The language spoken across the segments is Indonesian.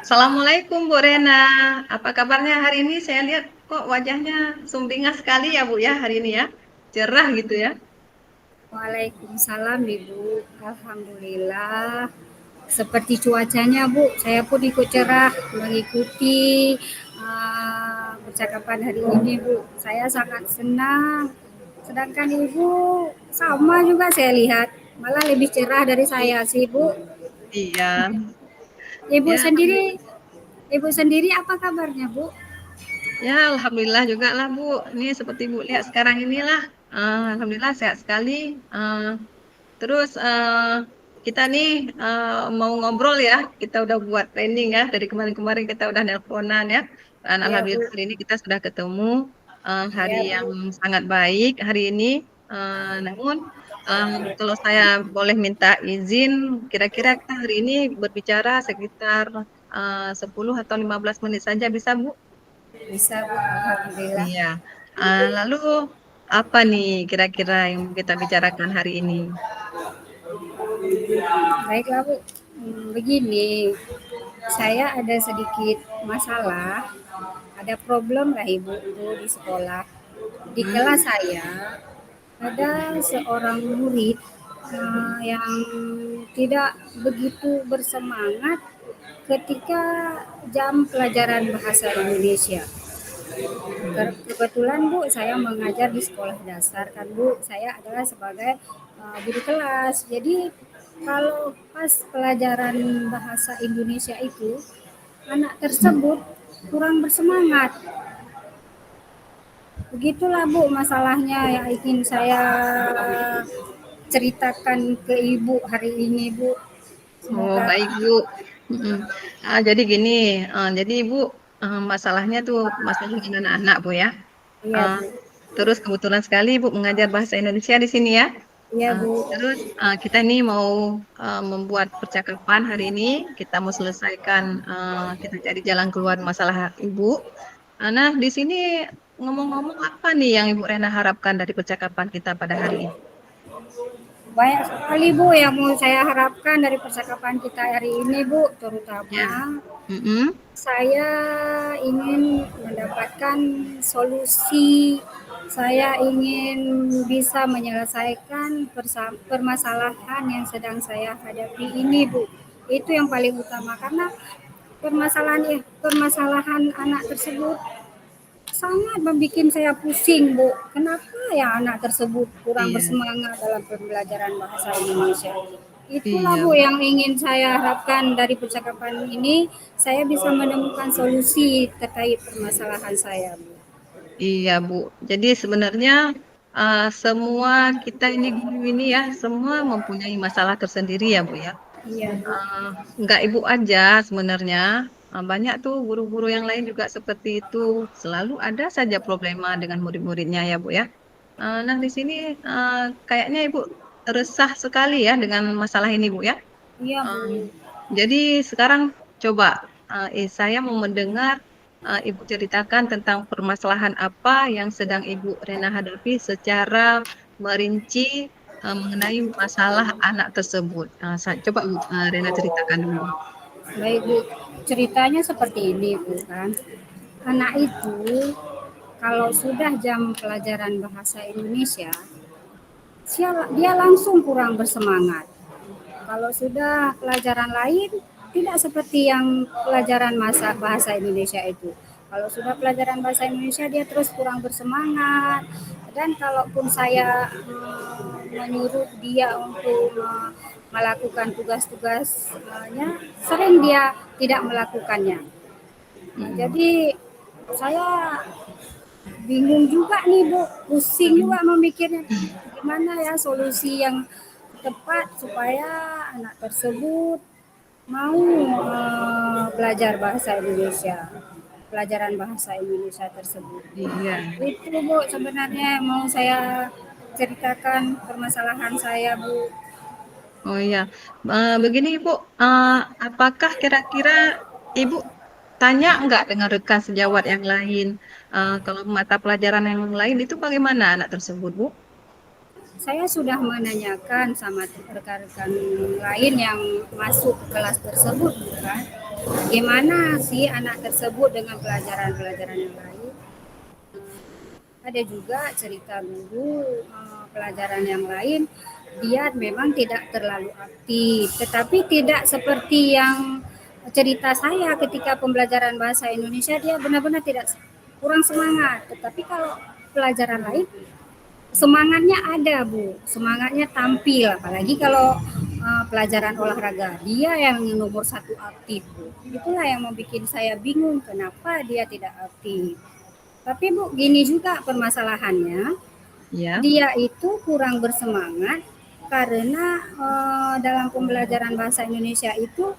Assalamualaikum Bu Rena. Apa kabarnya hari ini? Saya lihat kok wajahnya sumringah sekali ya Bu ya hari ini ya. Cerah gitu ya. Waalaikumsalam Ibu. Alhamdulillah. Seperti cuacanya Bu, saya pun ikut cerah mengikuti percakapan hari ini Bu. Saya sangat senang. Sedangkan Ibu sama juga saya lihat, malah lebih cerah dari saya sih Bu. Iya. Ibu Ya, sendiri, Ibu sendiri apa kabarnya Bu? ya Alhamdulillah juga lah Bu. Ini seperti Bu lihat sekarang inilah. Alhamdulillah sehat sekali. Eh, terus kita nih mau ngobrol ya. Kita udah buat training ya. Dari kemarin-kemarin kita udah nelponan ya. Dan Ya Alhamdulillah Bu, hari ini kita sudah ketemu hari ya yang Bu. sangat baik hari ini. Namun kalau saya boleh minta izin, kira-kira kita hari ini berbicara sekitar 10 atau 15 menit saja bisa Bu? Bisa Bu, Alhamdulillah. Iya. Lalu apa nih kira-kira yang kita bicarakan hari ini? Baiklah Bu. Begini, saya ada sedikit masalah, ada problem lah Ibu Bu di sekolah. Di Hmm? kelas saya ada seorang murid yang tidak begitu bersemangat ketika jam pelajaran bahasa Indonesia. Hmm. Kebetulan Bu, saya mengajar di sekolah dasar kan Bu. Saya adalah sebagai guru kelas. Jadi kalau pas pelajaran bahasa Indonesia itu anak tersebut kurang bersemangat. Begitulah Bu masalahnya yang ingin saya ceritakan ke Ibu hari ini Bu. Oh, Semoga baik, Bu. Mm-mm. Jadi gini, jadi Ibu masalahnya tuh masalah dengan anak-anak, Bu ya. iya Ah, Bu. terus kebetulan sekali Ibu mengajar bahasa Indonesia di sini ya. Iya Bu. Terus kita ini mau membuat percakapan hari ini. Kita mau selesaikan, kita cari jalan keluar masalah Ibu. Nah, di sini ngomong-ngomong apa nih yang Ibu Rena harapkan dari percakapan kita pada hari ini? Banyak sekali Bu yang mau saya harapkan dari percakapan kita hari ini Bu, terutama Ya. Mm-mm. saya ingin mendapatkan solusi, saya ingin bisa menyelesaikan permasalahan yang sedang saya hadapi ini, Bu. Itu yang paling utama karena permasalahan anak tersebut sangat membuat saya pusing, Bu. Kenapa ya anak tersebut kurang Iya, bersemangat dalam pembelajaran bahasa Indonesia? Itulah iya. Bu yang ingin saya harapkan dari percakapan ini, saya bisa menemukan solusi terkait permasalahan saya, Bu. Iya, Bu. Jadi sebenarnya semua kita ini guru ini ya, semua mempunyai masalah tersendiri ya, Bu ya. Iya, Bu. Eh, nggak Ibu aja sebenarnya. Banyak tuh guru-guru yang lain juga seperti itu. Selalu ada saja problema dengan murid-muridnya ya, Bu ya. Nah, di sini eh, kayaknya Ibu resah sekali ya dengan masalah ini, Bu ya. Iya, Bu. Um, jadi sekarang coba saya mau mendengar Ibu ceritakan tentang permasalahan apa yang sedang Ibu Rena hadapi secara merinci mengenai masalah anak tersebut. Coba Ibu Rena ceritakan dulu. Baik, Bu. Ceritanya seperti ini, Bu kan. Anak itu kalau sudah jam pelajaran bahasa Indonesia, dia langsung kurang bersemangat. Kalau sudah pelajaran lain, tidak seperti yang pelajaran masa bahasa Indonesia itu. Kalau sudah pelajaran bahasa Indonesia, dia terus kurang bersemangat. Dan kalaupun saya menyuruh dia untuk melakukan tugas-tugasnya, sering dia tidak melakukannya. Mm-mm. Jadi saya bingung juga nih Bu, pusing juga Mm-mm. memikirnya gimana ya solusi yang tepat supaya anak tersebut mau belajar bahasa Indonesia, pelajaran bahasa Indonesia tersebut. Iya. Itu Bu sebenarnya mau saya ceritakan permasalahan saya Bu. Oh iya. Begini Ibu, apakah kira-kira Ibu tanya nggak dengan rekan sejawat yang lain? Kalau mata pelajaran yang lain itu bagaimana anak tersebut, Bu? Saya sudah menanyakan sama rekan-rekan lain yang masuk ke kelas tersebut, bukan? Gimana sih anak tersebut dengan pelajaran-pelajaran yang lain? Ada juga cerita guru pelajaran yang lain, dia memang tidak terlalu aktif, tetapi tidak seperti yang cerita saya ketika pembelajaran bahasa Indonesia dia benar-benar tidak kurang semangat. Tetapi kalau pelajaran lain semangatnya ada Bu, semangatnya tampil, apalagi kalau pelajaran olahraga dia yang nomor satu aktif Bu. Itulah yang membuat saya bingung kenapa dia tidak aktif. Tapi Bu, gini juga permasalahannya, Ya, dia itu kurang bersemangat karena dalam pembelajaran bahasa Indonesia itu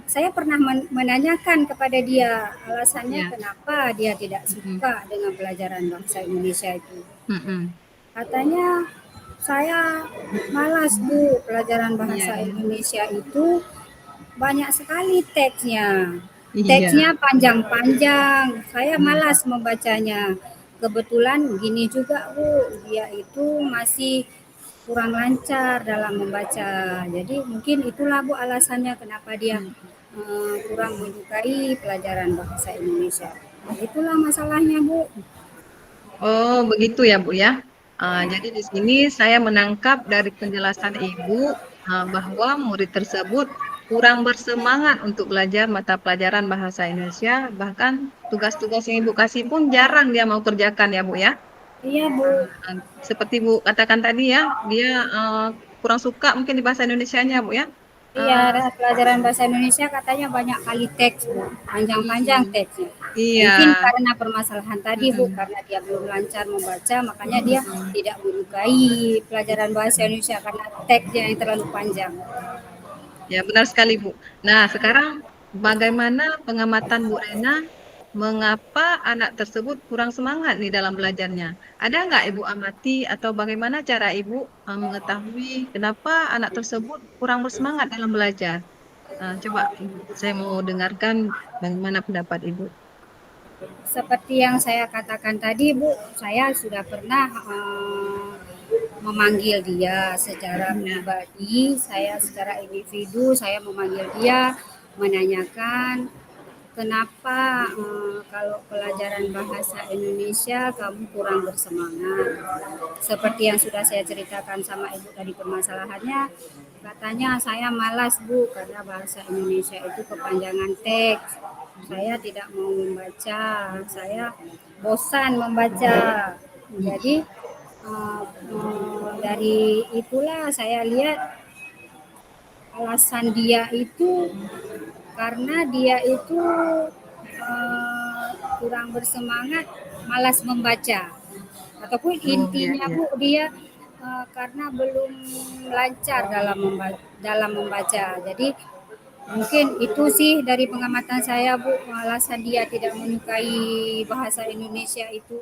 saya pernah menanyakan kepada dia alasannya ya. kenapa dia tidak Mm-mm. suka dengan pelajaran bahasa Indonesia itu. Mm-mm. Katanya saya malas Bu, pelajaran Iya, bahasa iya. Indonesia itu banyak sekali teksnya. Iya. Teksnya panjang-panjang. Saya Mm. malas membacanya. Kebetulan gini juga Bu, dia itu masih kurang lancar dalam membaca. Jadi mungkin itulah Bu alasannya kenapa dia Mm. kurang menyukai pelajaran bahasa Indonesia. Nah, itulah masalahnya Bu. Oh, begitu ya, Bu ya. Jadi di sini saya menangkap dari penjelasan Ibu bahwa murid tersebut kurang bersemangat untuk belajar mata pelajaran bahasa Indonesia, bahkan tugas-tugas yang Ibu kasih pun jarang dia mau kerjakan ya, Bu ya. Iya Bu. Uh, Seperti Bu katakan tadi ya, dia kurang suka mungkin di bahasa Indonesianya, Bu ya. Iya, Uh, pelajaran bahasa Indonesia katanya banyak kali teks, Bu. Panjang-panjang mm, teksnya. iya. Mungkin karena permasalahan tadi, Bu, Mm-mm, karena dia belum lancar membaca, makanya dia mm-mm. tidak menyukai pelajaran bahasa Indonesia karena teksnya yang terlalu panjang. Ya, benar sekali, Bu. Nah, sekarang bagaimana pengamatan Bu Rena mengapa anak tersebut kurang semangat nih dalam belajarnya? Ada nggak Ibu amati atau bagaimana cara Ibu mengetahui kenapa anak tersebut kurang bersemangat dalam belajar? Coba Ibu, saya mau dengarkan bagaimana pendapat Ibu. Seperti yang saya katakan tadi, Bu, saya sudah pernah memanggil dia secara Ya. pribadi, saya secara individu, saya memanggil dia, menanyakan kenapa kalau pelajaran bahasa Indonesia kamu kurang bersemangat? Seperti yang sudah saya ceritakan sama Ibu tadi permasalahannya, katanya saya malas Bu karena bahasa Indonesia itu kepanjangan teks. Saya tidak mau membaca, saya bosan membaca. Jadi dari itulah saya lihat alasan dia itu karena dia itu uh, kurang bersemangat, malas membaca. Ataupun Oh, ya, intinya ya. Bu dia karena belum lancar dalam membaca. Jadi mungkin itu sih dari pengamatan saya Bu, alasan dia tidak menyukai bahasa Indonesia itu.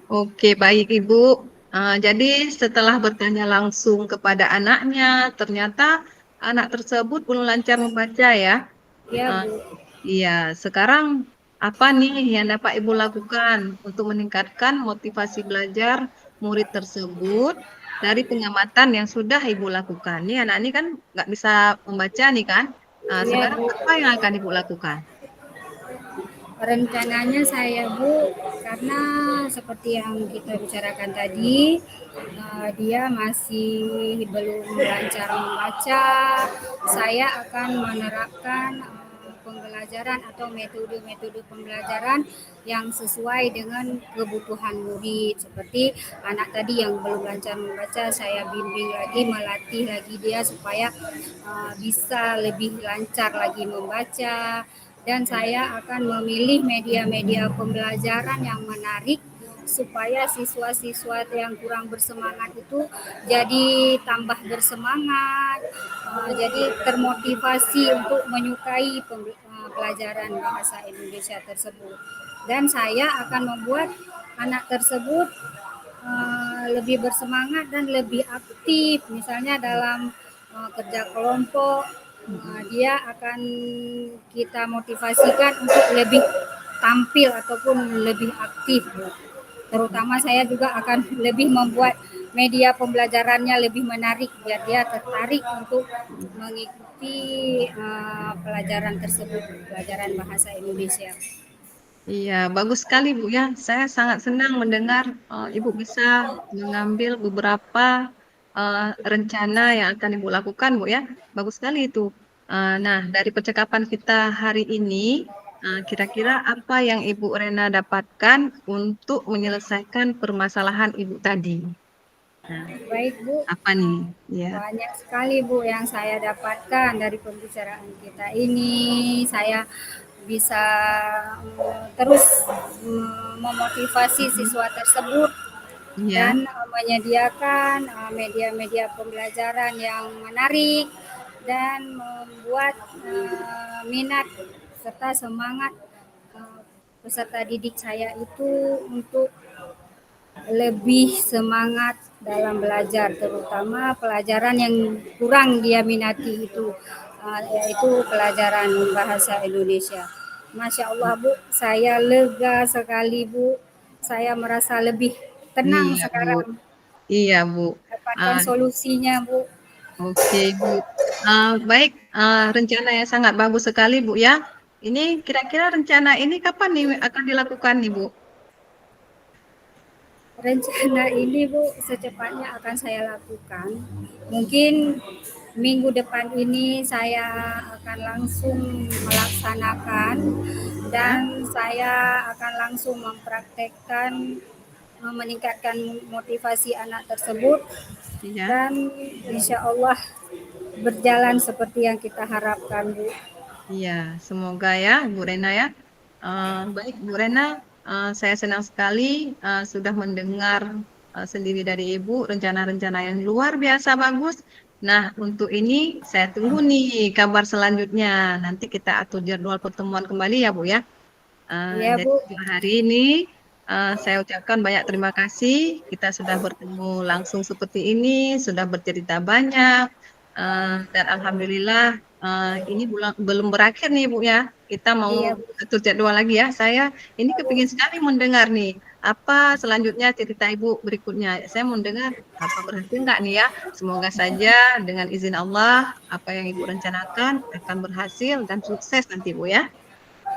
Oke, baik Ibu. Jadi setelah bertanya langsung kepada anaknya, ternyata anak tersebut belum lancar membaca ya. Ya Ah, Bu. iya, sekarang apa nih yang dapat Ibu lakukan untuk meningkatkan motivasi belajar murid tersebut dari pengamatan yang sudah Ibu lakukan? Nih anak ini kan nggak bisa membaca nih kan. Ya Sekarang Bu. apa yang akan Ibu lakukan? Rencananya saya Bu, karena seperti yang kita bicarakan tadi, dia masih belum lancar membaca, saya akan menerapkan pembelajaran atau metode-metode pembelajaran yang sesuai dengan kebutuhan murid. Seperti anak tadi yang belum lancar membaca, saya bimbing lagi, melatih lagi dia supaya bisa lebih lancar lagi membaca, dan saya akan memilih media-media pembelajaran yang menarik supaya siswa-siswa yang kurang bersemangat itu jadi tambah bersemangat, jadi termotivasi untuk menyukai pelajaran bahasa Indonesia tersebut. Dan saya akan membuat anak tersebut lebih bersemangat dan lebih aktif, misalnya dalam kerja kelompok. Dia akan kita motivasikan untuk lebih tampil ataupun lebih aktif. Terutama saya juga akan lebih membuat media pembelajarannya lebih menarik biar dia tertarik untuk mengikuti pelajaran tersebut, pelajaran bahasa Indonesia. Iya, bagus sekali Bu ya. Saya sangat senang mendengar Ibu bisa mengambil beberapa rencana yang akan Ibu lakukan Bu ya. Bagus sekali itu. Nah, dari percakapan kita hari ini, kira-kira apa yang Ibu Rena dapatkan untuk menyelesaikan permasalahan Ibu tadi? Nah, Baik Bu, apa nih? Ya, banyak sekali Bu yang saya dapatkan dari pembicaraan kita ini. Saya bisa terus memotivasi Mhm. siswa tersebut dan Iya, menyediakan media-media pembelajaran yang menarik dan membuat minat serta semangat eh, peserta didik saya itu untuk lebih semangat dalam belajar, terutama pelajaran yang kurang dia minati itu, yaitu pelajaran bahasa Indonesia. Masya Allah Bu, saya lega sekali Bu, saya merasa lebih tenang iya Bu. sekarang Iya Bu. dapatkan Ah, solusinya Bu. Oke, Bu. Baik, rencana yang sangat bagus sekali, Bu ya. Ini kira-kira rencana ini kapan nih akan dilakukan nih, Bu? Rencana ini Bu secepatnya akan saya lakukan. Mungkin minggu depan ini saya akan langsung melaksanakan dan Ya, saya akan langsung mempraktekkan meningkatkan motivasi anak tersebut iya, dan insya Allah berjalan seperti yang kita harapkan Bu. iya. Semoga ya, Bu Rena ya. Baik, Bu Rena, saya senang sekali sudah mendengar sendiri dari Ibu rencana-rencana yang luar biasa bagus. Nah, untuk ini saya tunggu nih kabar selanjutnya. Nanti kita atur jadwal pertemuan kembali ya, Bu ya. Iya Jadi Bu, untuk hari ini saya ucapkan banyak terima kasih. Kita sudah bertemu langsung seperti ini, sudah bercerita banyak, dan alhamdulillah ini belum berakhir nih Bu ya. Kita mau iya Bu, atur jadwal lagi ya. Saya ini iya Bu. kepingin sekali mendengar nih apa selanjutnya cerita Ibu berikutnya. Saya mau dengar apa berhasil nggak nih ya. Semoga saja dengan izin Allah apa yang Ibu rencanakan akan berhasil dan sukses nanti Bu ya.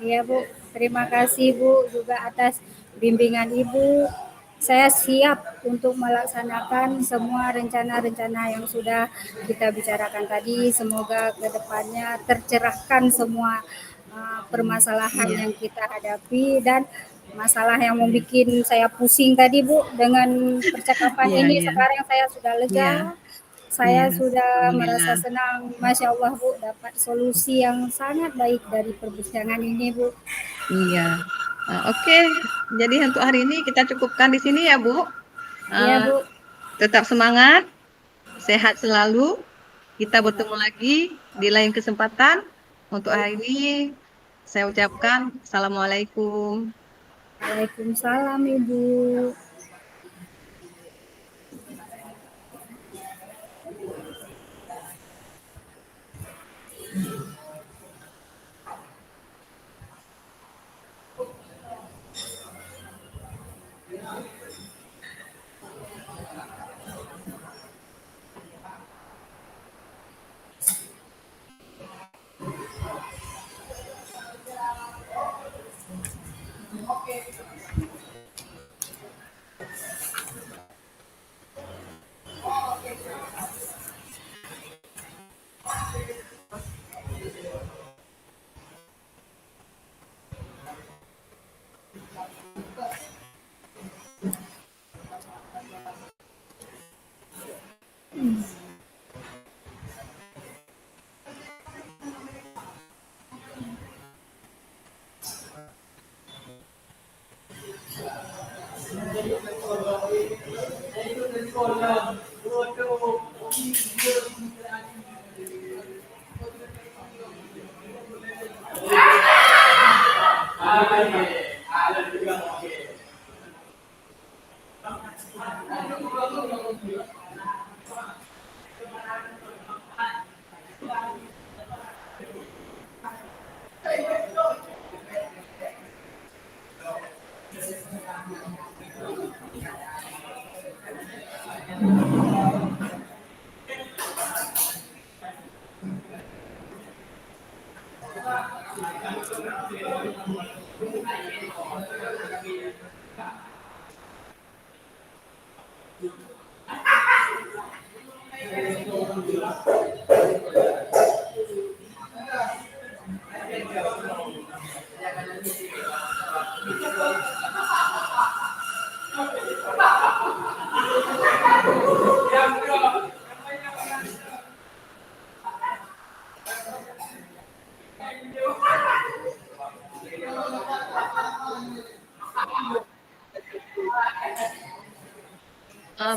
Iya Bu, terima kasih Bu juga atas bimbingan Ibu. Saya siap untuk melaksanakan semua rencana-rencana yang sudah kita bicarakan tadi. Semoga ke depannya tercerahkan semua permasalahan Iya, yang kita hadapi dan masalah yang membuat saya pusing tadi Bu dengan percakapan iya, ini iya. sekarang saya sudah lega. Iya, Saya iya, sudah merasa alhamdulillah. senang, Masya Allah Bu, dapat solusi yang sangat baik dari perbincangan ini Bu. Iya. Oke, jadi untuk hari ini kita cukupkan di sini ya, Bu. Iya Eh, Bu, Tetap semangat, sehat selalu. Kita bertemu lagi di lain kesempatan. Untuk hari ini, saya ucapkan Assalamualaikum. Waalaikumsalam Ibu.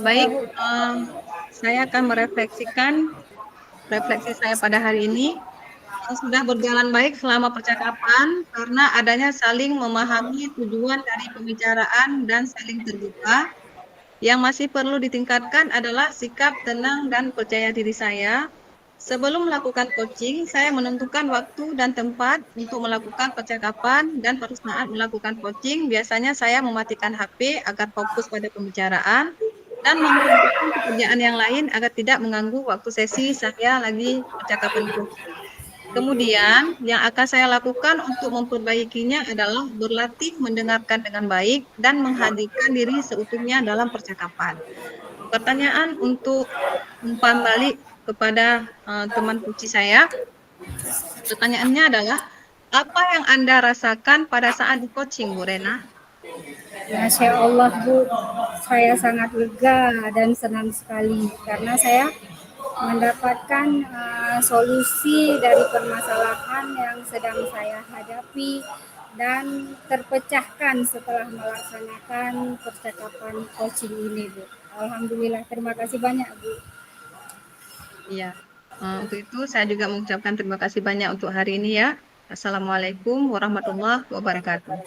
Baik, Bu. saya akan merefleksikan refleksi saya pada hari ini. Sudah berjalan baik selama percakapan karena adanya saling memahami tujuan dari pembicaraan dan saling terbuka. Yang masih perlu ditingkatkan adalah sikap tenang dan percaya diri saya. Sebelum melakukan coaching, saya menentukan waktu dan tempat untuk melakukan percakapan, dan pada saat melakukan coaching, biasanya saya mematikan HP agar fokus pada pembicaraan dan memberhentikan pekerjaan yang lain agar tidak mengganggu waktu sesi saya lagi percakapan coaching. Kemudian, yang akan saya lakukan untuk memperbaikinya adalah berlatih mendengarkan dengan baik dan menghadirkan diri seutuhnya dalam percakapan. Pertanyaan untuk umpan balik kepada teman kunci saya. Pertanyaannya adalah, apa yang Anda rasakan pada saat di coaching, Bu Rena? Masya Allah Bu, saya sangat lega dan senang sekali karena saya mendapatkan solusi dari permasalahan yang sedang saya hadapi dan terpecahkan setelah melaksanakan percakapan coaching ini Bu. Alhamdulillah, terima kasih banyak Bu. Iya, untuk itu saya juga mengucapkan terima kasih banyak untuk hari ini ya. Assalamualaikum warahmatullahi wabarakatuh.